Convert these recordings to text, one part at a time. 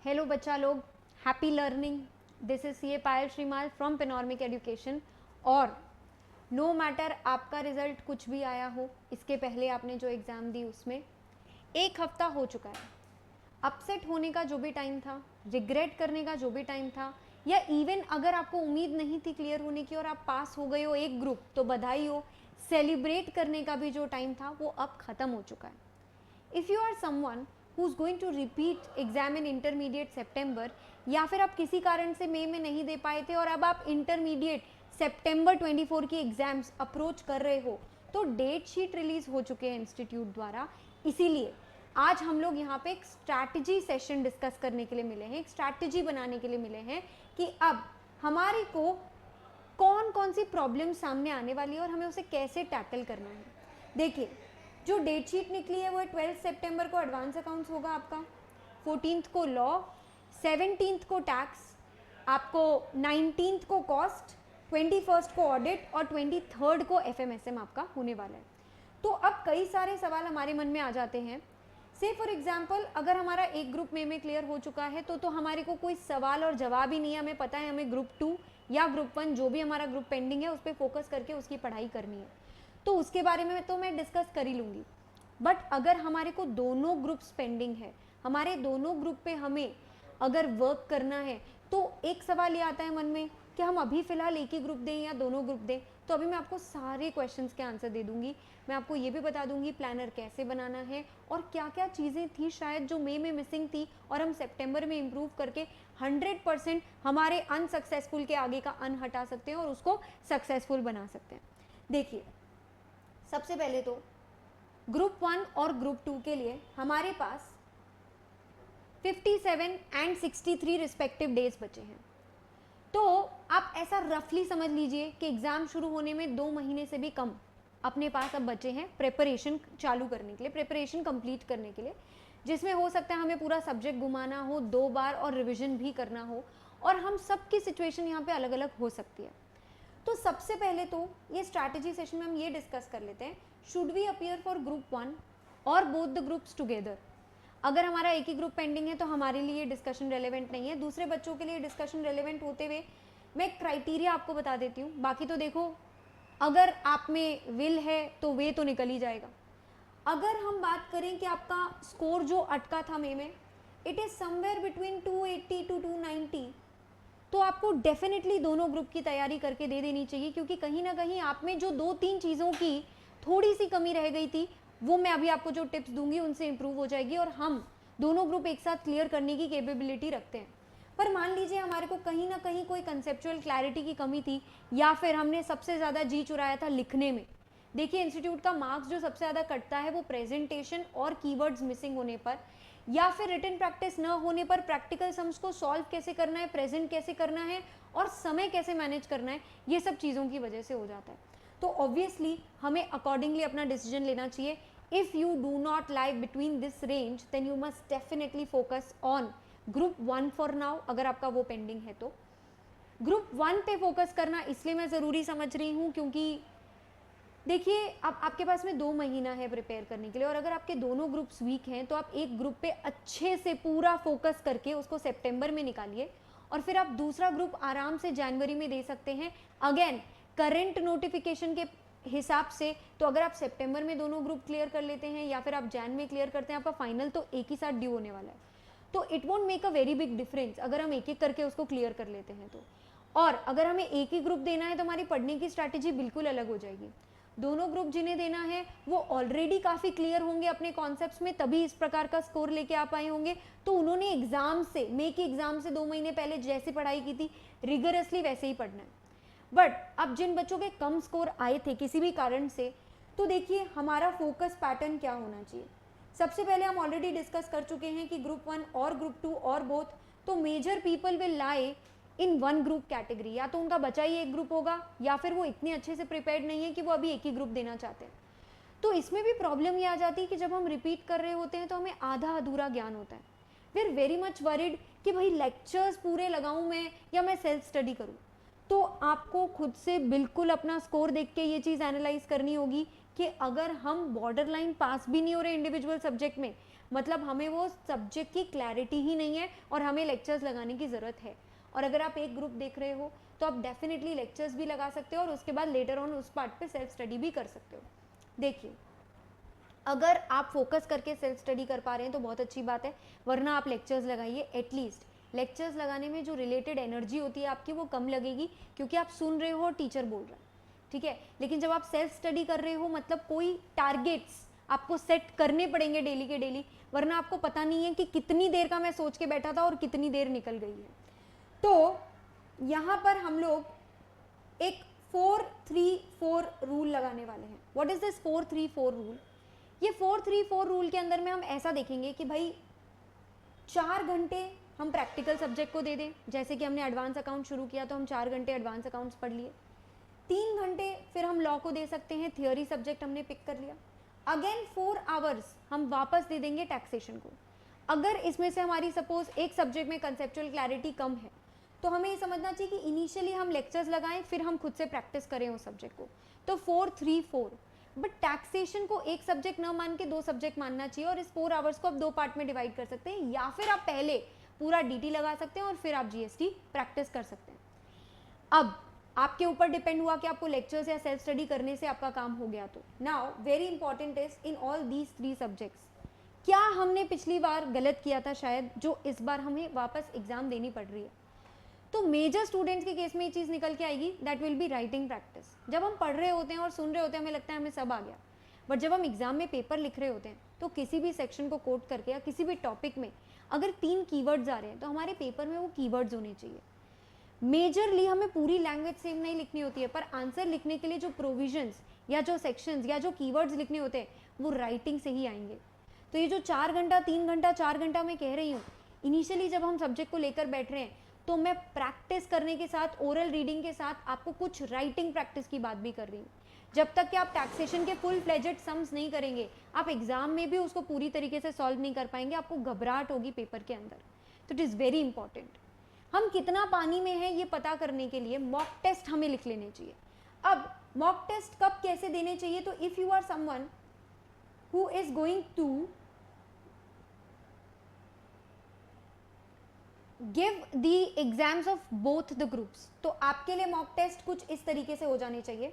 Hello बच्चा लोग, happy learning. This is C A Payal Shrimal from Panoramic education. और no matter आपका रिजल्ट कुछ भी आया हो, इसके पहले आपने जो एग्ज़ाम दी उसमें 1 हफ्ता हो चुका है। अपसेट होने का जो भी टाइम था, रिग्रेट करने का जो भी टाइम था, या इवन अगर आपको उम्मीद नहीं थी क्लियर होने की और आप पास हो गए हो एक ग्रुप, तो बधाई हो। सेलिब्रेट करने का भी जो टाइम था वो अब ख़त्म हो चुका है। If you are someone who is going to repeat exam in intermediate September, या फिर आप किसी कारण से मई में नहीं दे पाए थे और अब आप इंटरमीडिएट सेप्टेम्बर 24 की एग्जाम्स अप्रोच कर रहे हो, तो डेट शीट रिलीज हो चुके हैं इंस्टीट्यूट द्वारा। इसीलिए आज हम लोग यहाँ पे एक स्ट्रैटेजी सेशन डिस्कस करने के लिए मिले हैं, एक स्ट्रैटेजी बनाने के लिए मिले हैं कि अब हमारे को कौन कौन सी प्रॉब्लम सामने आने वाली है और हमें उसे कैसे टैकल करना है। देखिए, जो डेट शीट निकली है वो 12 सितंबर को एडवांस अकाउंट्स होगा आपका, 14 को लॉ, 17 को टैक्स, आपको 19 को कॉस्ट, 21 को ऑडिट और 23 को एफएमएसएम आपका होने वाला है। तो अब कई सारे सवाल हमारे मन में आ जाते हैं। से फॉर एग्जाम्पल, अगर हमारा एक ग्रुप में क्लियर हो चुका है तो हमारे को कोई सवाल और जवाब ही नहीं है, हमें पता है हमें ग्रुप 2 या ग्रुप 1 जो भी हमारा ग्रुप पेंडिंग है उस पर फोकस करके उसकी पढ़ाई करनी है, तो उसके बारे में तो मैं डिस्कस कर ही लूँगी। बट अगर हमारे को दोनों ग्रुप्स पेंडिंग है, हमारे दोनों ग्रुप पे हमें अगर वर्क करना है, तो एक सवाल ये आता है मन में कि हम अभी फ़िलहाल एक ही ग्रुप दें या दोनों ग्रुप दें। तो अभी मैं आपको सारे क्वेश्चंस के आंसर दे दूंगी। मैं आपको ये भी बता दूंगी प्लानर कैसे बनाना है और क्या क्या चीज़ें थी शायद जो मई में मिसिंग थी और हम सितंबर में इम्प्रूव करके 100% हमारे अनसक्सेसफुल के आगे का अन हटा सकते हैं और उसको सक्सेसफुल बना सकते हैं। देखिए, सबसे पहले तो ग्रुप 1 और ग्रुप 2 के लिए हमारे पास 57 एंड 63 रिस्पेक्टिव डेज बचे हैं। तो आप ऐसा रफली समझ लीजिए कि एग्ज़ाम शुरू होने में 2 महीने से भी कम अपने पास अब बचे हैं प्रिपरेशन चालू करने के लिए, प्रिपरेशन कंप्लीट करने के लिए, जिसमें हो सकता है हमें पूरा सब्जेक्ट घुमाना हो 2 बार और रिवीजन भी करना हो, और हम सबकी सिचुएशन यहाँ पे अलग अलग हो सकती है। तो सबसे पहले तो ये स्ट्रैटेजी सेशन में हम ये डिस्कस कर लेते हैं, should we appear for group 1 और बोथ द ग्रुप्स टुगेदर। अगर हमारा एक ही ग्रुप पेंडिंग है तो हमारे लिए डिस्कशन रेलेवेंट नहीं है, दूसरे बच्चों के लिए डिस्कशन रेलेवेंट होते हुए मैं क्राइटेरिया आपको बता देती हूँ। बाकी तो देखो, अगर आप में विल है तो वे तो निकल ही जाएगा। अगर हम बात करें कि आपका स्कोर जो अटका था मई में, it is somewhere between 280 to 290, तो आपको डेफिनेटली दोनों ग्रुप की तैयारी करके दे देनी चाहिए, क्योंकि कहीं ना कहीं आप में जो 2-3 चीज़ों की थोड़ी सी कमी रह गई थी, वो मैं अभी आपको जो टिप्स दूंगी उनसे इम्प्रूव हो जाएगी और हम दोनों ग्रुप एक साथ क्लियर करने की कैपेबिलिटी रखते हैं। पर मान लीजिए हमारे को कहीं ना कहीं कोई कंसेप्चुअल क्लैरिटी की कमी थी, या फिर हमने सबसे ज़्यादा जी चुराया था लिखने में। देखिए, इंस्टीट्यूट का मार्क्स जो सबसे ज़्यादा कटता है वो प्रेजेंटेशन और कीवर्ड्स मिसिंग होने पर, या फिर रिटन प्रैक्टिस न होने पर प्रैक्टिकल सम्स को सॉल्व कैसे करना है, प्रेजेंट कैसे करना है और समय कैसे मैनेज करना है, ये सब चीज़ों की वजह से हो जाता है। तो ऑब्वियसली हमें अकॉर्डिंगली अपना डिसीजन लेना चाहिए। If you do not like between this range, then you must definitely focus on group 1 for now, अगर आपका वो पेंडिंग है तो। ग्रुप 1 पे फोकस करना इसलिए मैं ज़रूरी समझ रही हूँ क्योंकि देखिए, अब आपके पास में 2 महीना है प्रिपेयर करने के लिए, और अगर आपके दोनों ग्रुप्स वीक हैं तो आप एक ग्रुप पे अच्छे से पूरा फोकस करके उसको सितंबर में निकालिए, और फिर आप दूसरा ग्रुप आराम से जनवरी में दे सकते हैं। अगेन, करंट नोटिफिकेशन के हिसाब से तो अगर आप सितंबर में दोनों ग्रुप क्लियर कर लेते हैं या फिर आप जैन में क्लियर करते हैं, आपका फाइनल तो एक ही साथ ड्यू होने वाला है, तो it won't make a very big difference अगर हम एक एक करके उसको क्लियर कर लेते हैं तो। और अगर हमें एक ही ग्रुप देना है तो हमारी पढ़ने की स्ट्रैटेजी बिल्कुल अलग हो जाएगी। दोनों ग्रुप जिन्हें देना है वो ऑलरेडी काफ़ी क्लियर होंगे अपने कॉन्सेप्ट्स में, तभी इस प्रकार का स्कोर लेके आ पाए होंगे। तो उन्होंने एग्जाम से, मई के एग्जाम से 2 महीने पहले जैसे पढ़ाई की थी रिगरसली वैसे ही पढ़ना है। बट अब जिन बच्चों के कम स्कोर आए थे किसी भी कारण से, तो देखिए हमारा फोकस पैटर्न क्या होना चाहिए। सबसे पहले हम ऑलरेडी डिस्कस कर चुके हैं कि ग्रुप 1 और ग्रुप 2 और बोथ, तो major people will lie in 1 group category. या तो उनका बचा ही एक ग्रुप होगा, या फिर वो इतने अच्छे से प्रिपेयर्ड नहीं है कि वो अभी एक ही ग्रुप देना चाहते हैं। तो इसमें भी प्रॉब्लम ये आ जाती है कि जब हम रिपीट कर रहे होते हैं तो हमें आधा अधूरा ज्ञान होता है। We are very much worried कि भाई लेक्चर्स पूरे लगाऊं मैं या मैं सेल्फ स्टडी करूं। तो आपको खुद से बिल्कुल अपना स्कोर देख के ये चीज़ एनालाइज करनी होगी कि अगर हम बॉर्डर लाइन पास भी नहीं हो रहे इंडिविजुअल सब्जेक्ट में, मतलब हमें वो सब्जेक्ट की क्लैरिटी ही नहीं है और हमें लेक्चर्स लगाने की ज़रूरत है। और अगर आप एक ग्रुप देख रहे हो तो आप डेफिनेटली लेक्चर्स भी लगा सकते हो और उसके बाद लेटर ऑन उस पार्ट पे सेल्फ स्टडी भी कर सकते हो। देखिए, अगर आप फोकस करके सेल्फ स्टडी कर पा रहे हैं तो बहुत अच्छी बात है, वरना आप लेक्चर्स लगाइए। एटलीस्ट लेक्चर्स लगाने में जो रिलेटेड एनर्जी होती है आपकी वो कम लगेगी, क्योंकि आप सुन रहे हो और टीचर बोल रहा है, ठीक है। लेकिन जब आप सेल्फ स्टडी कर रहे हो, मतलब कोई टारगेट्स आपको सेट करने पड़ेंगे डेली के डेली, वरना आपको पता नहीं है कि कितनी देर का मैं सोच के बैठा था और कितनी देर निकल गई है। तो यहाँ पर हम लोग एक 4-3-4 रूल लगाने वाले हैं। What is this 4-3-4 rule? ये 4-3-4 रूल के अंदर में हम ऐसा देखेंगे कि भाई 4 घंटे हम प्रैक्टिकल सब्जेक्ट को दे दें, जैसे कि हमने एडवांस अकाउंट शुरू किया तो हम 4 घंटे एडवांस अकाउंट्स पढ़ लिए। 3 घंटे फिर हम लॉ को दे सकते हैं, थियोरी सब्जेक्ट हमने पिक कर लिया। अगेन 4 आवर्स हम वापस दे देंगे टैक्सेशन को। अगर इसमें से हमारी सपोज एक सब्जेक्ट में कंसेप्चुअल क्लैरिटी कम है तो हमें ये समझना चाहिए कि इनिशियली हम लेक्चर्स लगाएं, फिर हम खुद से प्रैक्टिस करें उस सब्जेक्ट को। तो 4-3-4। बट टैक्सेशन को एक सब्जेक्ट ना मान के 2 सब्जेक्ट मानना चाहिए और इस 4 आवर्स को आप 2 पार्ट में डिवाइड कर सकते हैं, या फिर आप पहले पूरा डीटी लगा सकते हैं और फिर आप जीएसटी प्रैक्टिस कर सकते हैं। अब आपके ऊपर डिपेंड हुआ कि आपको लेक्चर्स या सेल्फ स्टडी करने से आपका काम हो गया। तो now very important is in all these 3 subjects, क्या हमने पिछली बार गलत किया था शायद, जो इस बार हमें वापस एग्जाम देनी पड़ रही है? तो मेजर स्टूडेंट्स के केस में ये चीज़ निकल के आएगी, that will be writing practice. जब हम पढ़ रहे होते हैं और सुन रहे होते हैं हमें लगता है हमें सब आ गया, बट जब हम एग्जाम में पेपर लिख रहे होते हैं तो किसी भी सेक्शन को कोट करके या किसी भी टॉपिक में अगर 3 कीवर्ड्स आ रहे हैं तो हमारे पेपर में वो कीवर्ड्स होने चाहिए। मेजरली हमें पूरी लैंग्वेज सेम नहीं लिखनी होती है, पर आंसर लिखने के लिए जो प्रोविजंस या जो सेक्शंस या जो कीवर्ड्स लिखने होते हैं वो राइटिंग से ही आएंगे। तो ये जो 4 घंटा 3 घंटा 4 घंटा मैं कह रही हूँ, इनिशियली जब हम सब्जेक्ट को लेकर बैठ रहे हैं तो मैं प्रैक्टिस करने के साथ, ओरल रीडिंग के साथ आपको कुछ राइटिंग प्रैक्टिस की बात भी कर रही हूँ। जब तक कि आप टैक्सेशन के फुल फ्लेजेड सम्स नहीं करेंगे, आप एग्जाम में भी उसको पूरी तरीके से सॉल्व नहीं कर पाएंगे, आपको घबराहट होगी पेपर के अंदर। तो इट इज़ वेरी इंपॉर्टेंट। हम कितना पानी में है ये पता करने के लिए मॉक टेस्ट हमें लिख लेने चाहिए। अब मॉक टेस्ट कब कैसे देने चाहिए? तो if you are someone who is going to give the exams of both the groups, तो आपके लिए मॉक टेस्ट कुछ इस तरीके से हो जाने चाहिए।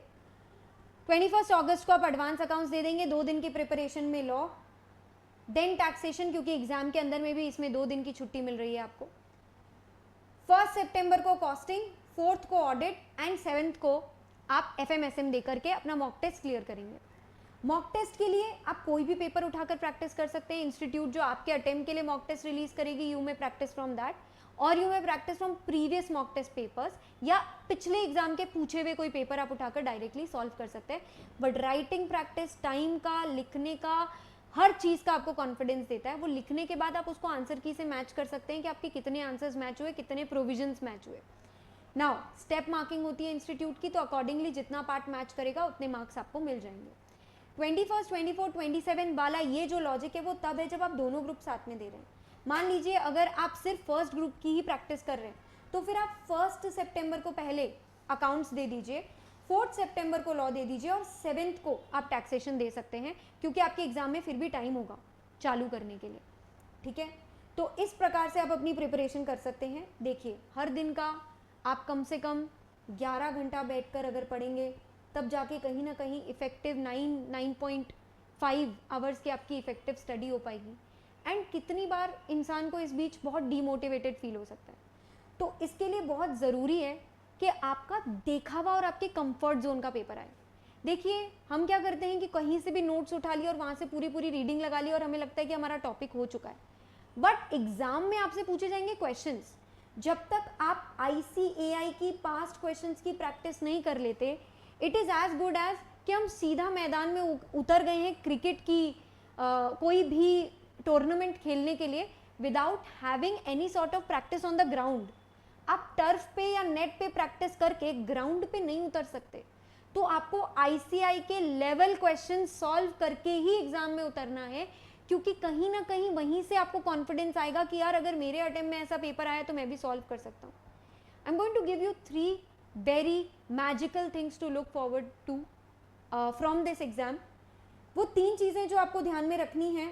21 अगस्त को आप एडवांस अकाउंट्स दे देंगे, 2 दिन की प्रिपरेशन में लॉ, देन टैक्सेशन, क्योंकि एग्जाम के अंदर में भी इसमें 2 दिन की छुट्टी मिल रही है आपको। 1 सितंबर को कॉस्टिंग, 4th को ऑडिट एंड 7th को आप FMSM दे करके अपना मॉक टेस्ट क्लियर करेंगे। मॉक टेस्ट के लिए आप कोई भी पेपर उठाकर प्रैक्टिस कर सकते हैं। इंस्टीट्यूट जो आपके अटेम्प्ट के लिए मॉक टेस्ट रिलीज करेगी, you may practise from that, और you may practise from previous mock test papers, या पिछले एग्जाम के पूछे हुए कोई पेपर आप उठाकर डायरेक्टली सॉल्व कर सकते हैं। बट राइटिंग प्रैक्टिस टाइम का, लिखने का, हर चीज़ का आपको कॉन्फिडेंस देता है। वो लिखने के बाद आप उसको आंसर की से मैच कर सकते हैं कि आपके कितने आंसर्स मैच हुए, कितने प्रोविजंस मैच हुए। नाउ स्टेप मार्किंग होती है इंस्टीट्यूट की, तो अकॉर्डिंगली जितना पार्ट मैच करेगा उतने मार्क्स आपको मिल जाएंगे। 21, 24, 27 वाला ये जो लॉजिक है वो तब है जब आप दोनों ग्रुप साथ में दे रहे हैं। मान लीजिए अगर आप सिर्फ फर्स्ट ग्रुप की ही प्रैक्टिस कर रहे हैं तो फिर आप 1 सितंबर को पहले अकाउंट्स दे दीजिए, 4 सितंबर को लॉ दे दीजिए और 7th को आप टैक्सेशन दे सकते हैं, क्योंकि आपके एग्जाम में फिर भी टाइम होगा चालू करने के लिए, ठीक है। तो इस प्रकार से आप अपनी प्रिपरेशन कर सकते हैं। देखिए, हर दिन का आप कम से कम 11 घंटा बैठकर अगर पढ़ेंगे तब जाके कहीं ना कहीं इफेक्टिव 9.5 आवर्स की आपकी इफेक्टिव स्टडी हो पाएगी। एंड कितनी बार इंसान को इस बीच बहुत डीमोटिवेटेड फील हो सकता है, तो इसके लिए बहुत ज़रूरी है कि आपका देखा हुआ और आपके कंफर्ट जोन का पेपर आए। देखिए, हम क्या करते हैं कि कहीं से भी नोट्स उठा लिए और वहाँ से पूरी रीडिंग लगा ली और हमें लगता है कि हमारा टॉपिक हो चुका है, बट एग्जाम में आपसे पूछे जाएंगे क्वेश्चंस। जब तक आप ICAI की पास्ट क्वेश्चंस की प्रैक्टिस नहीं कर लेते, it is as good as कि हम सीधा मैदान में उतर गए हैं क्रिकेट की कोई भी टूर्नामेंट खेलने के लिए without having any sort of practice on the ground. आप टर्फ पे या नेट पे प्रैक्टिस करके ग्राउंड पे नहीं उतर सकते, तो आपको ICAI के लेवल क्वेश्चन सॉल्व करके ही एग्जाम में उतरना है, क्योंकि कहीं ना कहीं वहीं से आपको कॉन्फिडेंस आएगा कि यार अगर मेरे अटेम्प्ट में ऐसा पेपर आया तो मैं भी सॉल्व कर सकता हूँ। I am going to give you 3 very magical things to look forward to from this exam। वो 3 चीज़ें जो आपको ध्यान में रखनी है,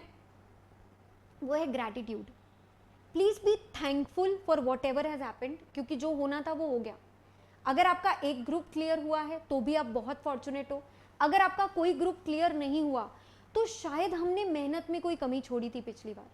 वो है gratitude. Please be thankful for what ever has happened, क्योंकि जो होना था वो हो गया। अगर आपका एक ग्रुप क्लियर हुआ है तो भी आप बहुत फॉर्चुनेट हो, अगर आपका कोई ग्रुप क्लियर नहीं हुआ तो शायद हमने मेहनत में कोई कमी छोड़ी थी पिछली बार।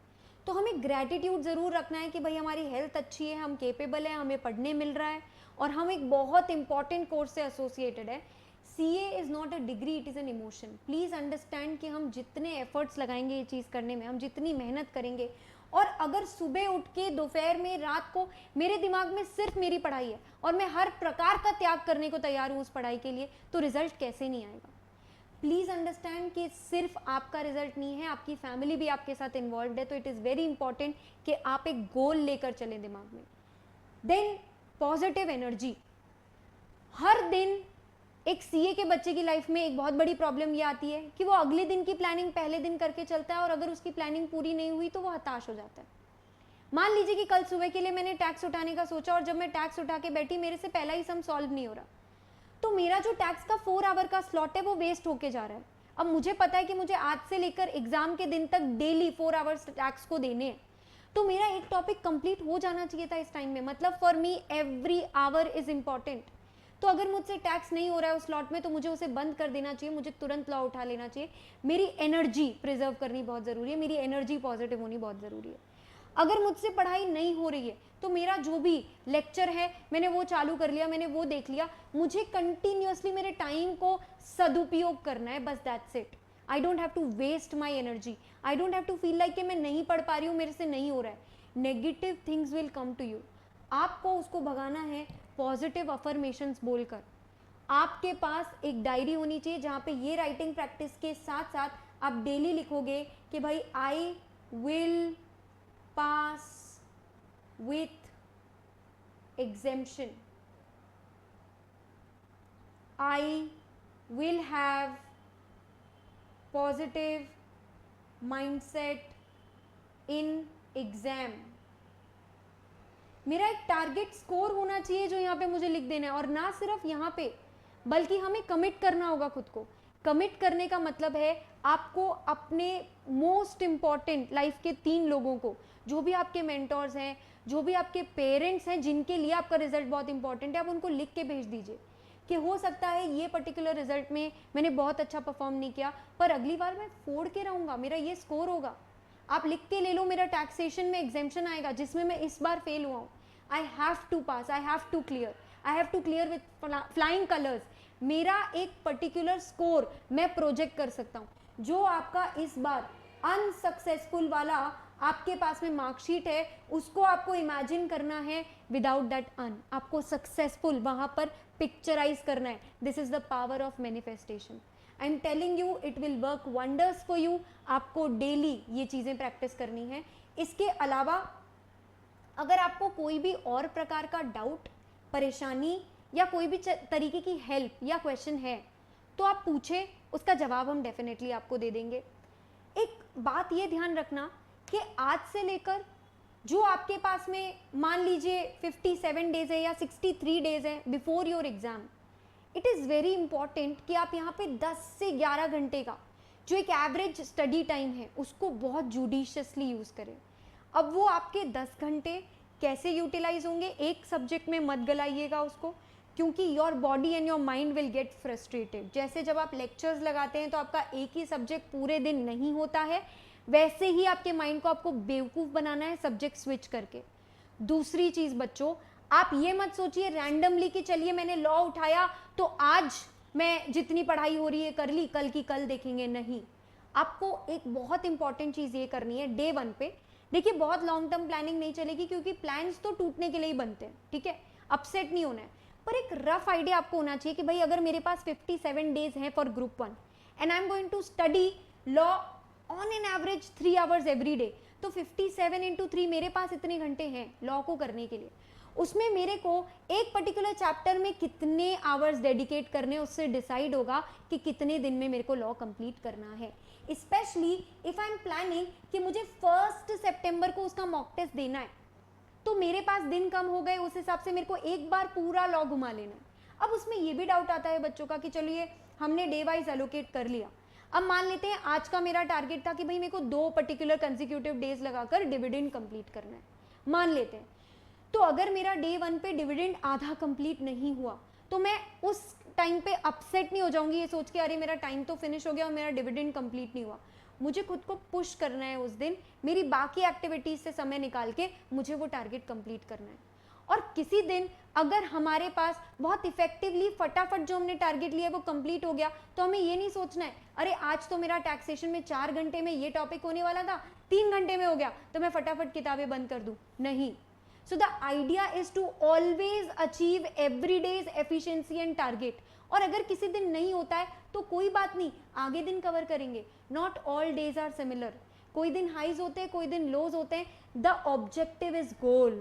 तो हमें ग्रैटिट्यूड ज़रूर रखना है कि भाई हमारी हेल्थ अच्छी है, हम केपेबल हैं, हमें पढ़ने मिल रहा है और हम एक बहुत इंपॉर्टेंट कोर्स से एसोसिएटेड है। CA is not a degree, it is an emotion. Please understand कि हम जितने एफर्ट्स लगाएंगे ये चीज़ करने में, हम जितनी मेहनत करेंगे, और अगर सुबह उठ के दोपहर में रात को मेरे दिमाग में सिर्फ मेरी पढ़ाई है और मैं हर प्रकार का त्याग करने को तैयार हूँ उस पढ़ाई के लिए, तो रिजल्ट कैसे नहीं आएगा। प्लीज़ अंडरस्टैंड कि सिर्फ आपका रिजल्ट नहीं है, आपकी फैमिली भी आपके साथ इन्वॉल्व है। तो इट इज़ वेरी इंपॉर्टेंट कि आप एक गोल लेकर चलें दिमाग में। Then positive energy. हर दिन एक CA के बच्चे की लाइफ में एक बहुत बड़ी प्रॉब्लम ये आती है कि वो अगले दिन की प्लानिंग पहले दिन करके चलता है और अगर उसकी प्लानिंग पूरी नहीं हुई तो वो हताश हो जाता है। मान लीजिए कि कल सुबह के लिए मैंने टैक्स उठाने का सोचा और जब मैं टैक्स उठा के बैठी मेरे से पहला ही सम सॉल्व नहीं हो रहा, तो मेरा जो टैक्स का 4 आवर का स्लॉट है वो वेस्ट होके जा रहा है। अब मुझे पता है कि मुझे आज से लेकर एग्जाम के दिन तक डेली 4 आवर्स टैक्स को देने हैं, तो मेरा एक टॉपिक कंप्लीट हो जाना चाहिए था इस टाइम में। मतलब for me every hour is important. तो अगर मुझसे टैक्स नहीं हो रहा है उस स्लॉट में तो मुझे उसे बंद कर देना चाहिए, मुझे तुरंत लॉ उठा लेना चाहिए। मेरी एनर्जी प्रिजर्व करनी बहुत ज़रूरी है, मेरी एनर्जी पॉजिटिव होनी बहुत ज़रूरी है। अगर मुझसे पढ़ाई नहीं हो रही है तो मेरा जो भी लेक्चर है मैंने वो चालू कर लिया, मैंने वो देख लिया, मुझे कंटिन्यूअसली मेरे टाइम को सदुपयोग करना है, बस that's it. I don't have to waste my energy, I don't have to feel like कि मैं नहीं पढ़ पा रही हूँ, मेरे से नहीं हो रहा है। Negative things will come to you, आपको उसको भगाना है पॉजिटिव अफर्मेशंस बोलकर। आपके पास एक डायरी होनी चाहिए जहाँ पे ये राइटिंग प्रैक्टिस के साथ साथ आप डेली लिखोगे कि भाई I will pass with exemption, I will have positive mindset in exam. मेरा एक टारगेट स्कोर होना चाहिए जो यहाँ पे मुझे लिख देना है, और ना सिर्फ यहाँ पे बल्कि हमें कमिट करना होगा खुद को। कमिट करने का मतलब है आपको अपने मोस्ट इम्पॉर्टेंट लाइफ के 3 लोगों को, जो भी आपके मेंटोर्स हैं, जो भी आपके पेरेंट्स हैं जिनके लिए आपका रिजल्ट बहुत इंपॉर्टेंट है, आप उनको लिख के भेज दीजिए कि हो सकता है ये पर्टिकुलर रिजल्ट में मैंने बहुत अच्छा परफॉर्म नहीं किया पर अगली बार मैं फोड़ के रहूँगा, मेरा ये स्कोर होगा। आप लिख के ले लो मेरा टैक्सेशन में एग्जेम्पशन आएगा जिसमें मैं इस बार फेल हुआ हूँ, I have to pass, I have to clear, I have to clear with flying colours. मेरा एक पर्टिकुलर स्कोर मैं प्रोजेक्ट कर सकता हूँ। जो आपका इस बार अनसक्सेसफुल वाला आपके पास में मार्कशीट है उसको आपको इमेजिन करना है विदाउट दैट अन, आपको सक्सेसफुल वहां पर पिक्चराइज करना है। This is the power of manifestation. I am telling you it will work wonders for you. आपको डेली ये चीज़ें प्रैक्टिस करनी है। इसके अलावा अगर आपको कोई भी और प्रकार का डाउट, परेशानी या कोई भी तरीके की हेल्प या क्वेश्चन है तो आप पूछें, उसका जवाब हम डेफिनेटली आपको दे देंगे। एक बात ये ध्यान रखना कि आज से लेकर जो आपके पास में मान लीजिए 57 डेज है या 63 डेज है before your exam, it is very important कि आप यहाँ पे 10 से 11 घंटे का जो एक एवरेज स्टडी टाइम है उसको बहुत जुडिशियसली यूज़ करें। अब वो आपके 10 घंटे कैसे यूटिलाइज होंगे, एक सब्जेक्ट में मत गलाइएगा उसको, क्योंकि your body and your mind will get frustrated. जैसे जब आप लेक्चर्स लगाते हैं तो आपका एक ही सब्जेक्ट पूरे दिन नहीं होता है, वैसे ही आपके माइंड को आपको बेवकूफ़ बनाना है सब्जेक्ट स्विच करके। दूसरी चीज़ बच्चों, आप ये मत सोचिए रैंडमली कि चलिए मैंने लॉ उठाया तो आज मैं जितनी पढ़ाई हो रही है कर ली, कल की कल देखेंगे। नहीं, आपको एक बहुत इंपॉर्टेंट चीज़ ये करनी है डे 1 पे। देखिए बहुत लॉन्ग टर्म प्लानिंग नहीं चलेगी क्योंकि प्लान्स तो टूटने के लिए ही बनते हैं, ठीक है, अपसेट नहीं होना है, पर एक रफ आइडिया आपको होना चाहिए कि भाई अगर मेरे पास 57 डेज हैं for group 1 and I am going to study law on an average 3 hours every day, तो 57 इंटू 3 मेरे पास इतने घंटे हैं लॉ को करने के लिए। उसमें मेरे को एक पर्टिकुलर चैप्टर में कितने आवर्स डेडिकेट करने उससे डिसाइड होगा कि कितने दिन में मेरे को लॉ कंप्लीट करना है। Specially if I am planning कि मुझे 1 सितंबर को उसका मॉक टेस्ट देना है, तो मेरे पास दिन कम हो गए, उस हिसाब से मेरे को एक बार पूरा लॉ घुमा लेना है। अब उसमें ये भी डाउट आता है बच्चों का कि चलिए हमने डे वाइज एलोकेट कर लिया, अब मान लेते हैं आज का मेरा टारगेट था कि भाई मेरे को 2 पर्टिकुलर कंसेक्यूटिव डेज लगाकर डिविडेंड कंप्लीट करना है, मान लेते हैं। तो अगर मेरा डे 1 पे डिविडेंड आधा कंप्लीट नहीं हुआ तो मैं उस टाइम पे अपसेट नहीं हो जाऊंगी ये सोच के अरे मेरा टाइम तो फिनिश हो गया और मेरा डिविडेंड कंप्लीट नहीं हुआ। मुझे खुद को पुश करना है उस दिन, मेरी बाकी एक्टिविटीज से समय निकाल के मुझे वो टारगेट कंप्लीट करना है। और किसी दिन अगर हमारे पास बहुत इफेक्टिवली फटाफट जो हमने टारगेट लिया है वो कंप्लीट हो गया तो हमें ये नहीं सोचना है अरे आज तो मेरा टैक्सेशन में 4 घंटे में ये टॉपिक होने वाला था, 3 घंटे में हो गया तो मैं फटाफट किताबें बंद कर दूं, नहीं। So the idea is to always achieve every day's efficiency and target. और अगर किसी दिन नहीं होता है तो कोई बात नहीं, आगे दिन कवर करेंगे। Not all days are similar. कोई दिन हाइज होते हैं, कोई दिन लोज होते हैं। The objective is goal,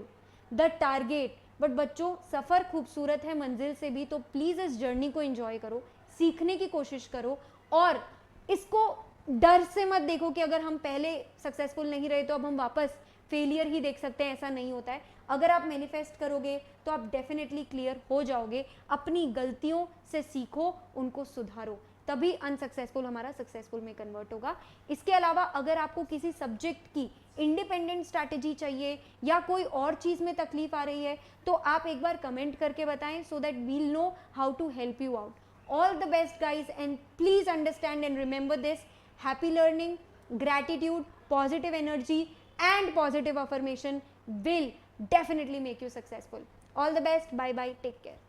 the target. But बच्चों सफ़र खूबसूरत है मंजिल से भी, तो प्लीज़ इस जर्नी को एंजॉय करो, सीखने की कोशिश करो और इसको डर से मत देखो कि अगर हम पहले सक्सेसफुल नहीं रहे तो अब हम वापस फेलियर ही देख सकते हैं, ऐसा नहीं होता है। अगर आप मैनिफेस्ट करोगे तो आप डेफिनेटली क्लियर हो जाओगे। अपनी गलतियों से सीखो, उनको सुधारो, तभी अनसक्सेसफुल हमारा सक्सेसफुल में कन्वर्ट होगा। इसके अलावा अगर आपको किसी सब्जेक्ट की इंडिपेंडेंट स्ट्रैटेजी चाहिए या कोई और चीज़ में तकलीफ आ रही है तो आप एक बार कमेंट करके बताएं so that will know how to help you out. All the best guys and please understand and remember this, happy learning, gratitude, positive energy and positive affirmation will definitely make you successful. All the best. Bye bye. Take care.